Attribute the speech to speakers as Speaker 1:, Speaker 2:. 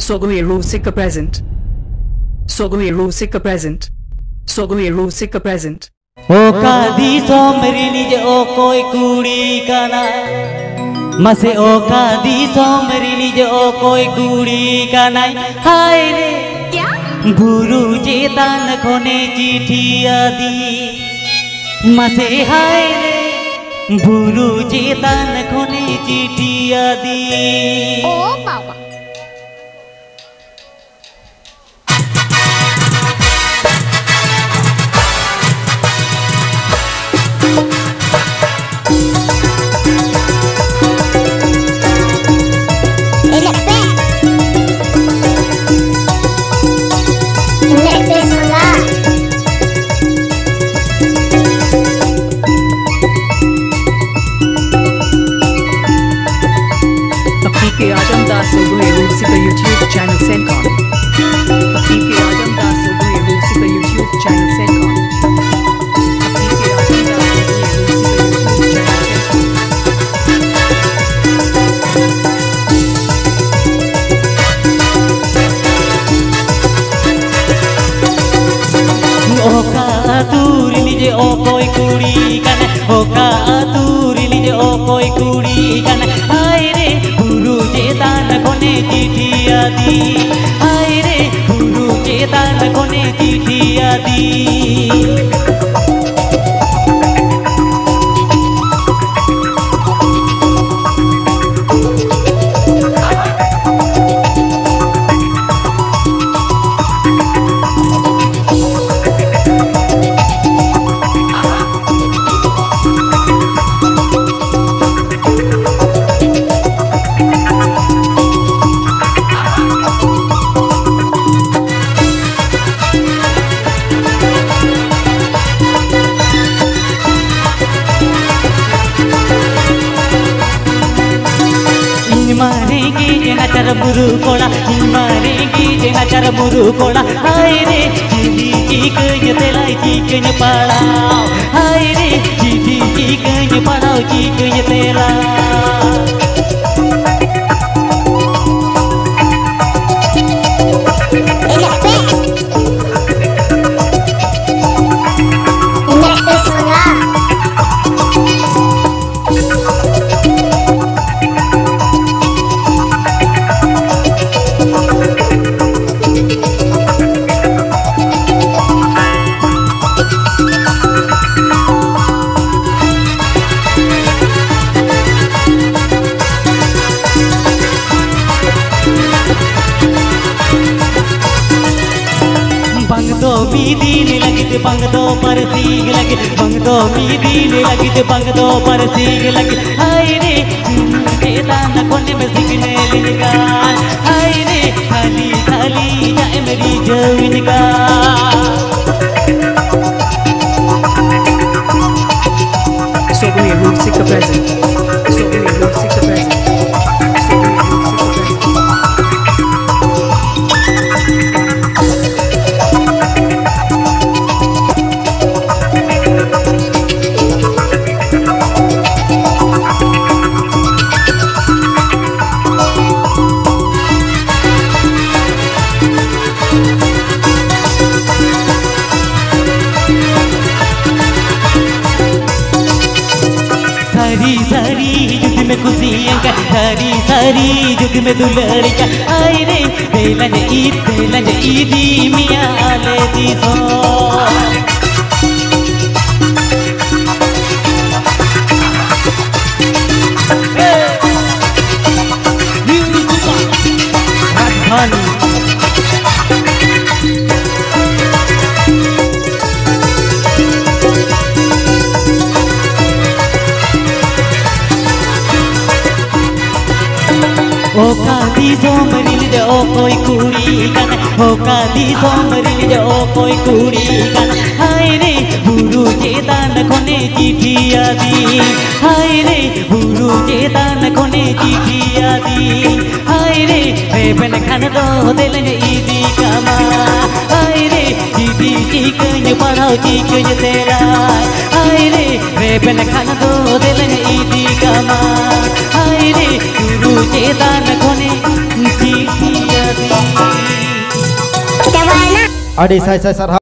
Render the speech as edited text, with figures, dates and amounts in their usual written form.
Speaker 1: Sogoe Rusika present. Sogoe Rusika present. Sogoe Rusika present.
Speaker 2: O kadi somri je o koi kuri kana Mase o kadi somri je o koi kuri kana Hai re Buru jetan khone चिट्ठी आदि Mase hai re Buru jetan khone चिट्ठी आदि
Speaker 3: Oh Baba.
Speaker 1: Ajam Das Sogoe Rusika YouTube channel Sencon. Ajam Das Sogoe Rusika YouTube channel Sencon. Ajam Das Sogoe Rusika YouTube channel Sencon.
Speaker 2: Oka aturi nije okoi kuri kana Oka aturi nije okoi kuri kana Hai re buru jetan khone चिट्ठी आदि Hai re buru jetan khone चिट्ठी आदि Nacar buru kola, marengi je nacar buru kola. Hai re, jidi jikanya telai jikanya palau. Hai re, jidi jikanya palau jikanya telai. Midini lagi bangdo persig lagi bangdo midini lagi bangdo persig lagi hai re ketan khone me signe lingan hai re khali khali jae meri jawin ka
Speaker 1: Sogoe Rusika present. Sogoe Rusika present.
Speaker 2: सारी युद्ध में खुशियाँ का सारी युद्ध में दुलर का आई रे बेलन ईदी मियाँ आले दी सो O kadi somri je o koi kuri kana O kadi somri je o koi kuri kana Hai re buru jetan khone चिट्ठी आदि Hai re buru jetan khone चिट्ठी आदि Hai re reben khan do delen idi kama Hai re चिट्ठी jikanya padhau jikanya tera Hai re reben khan do delen idi kama Hai re buru jetan khone चिट्ठी आदि
Speaker 4: अड़ी साय साय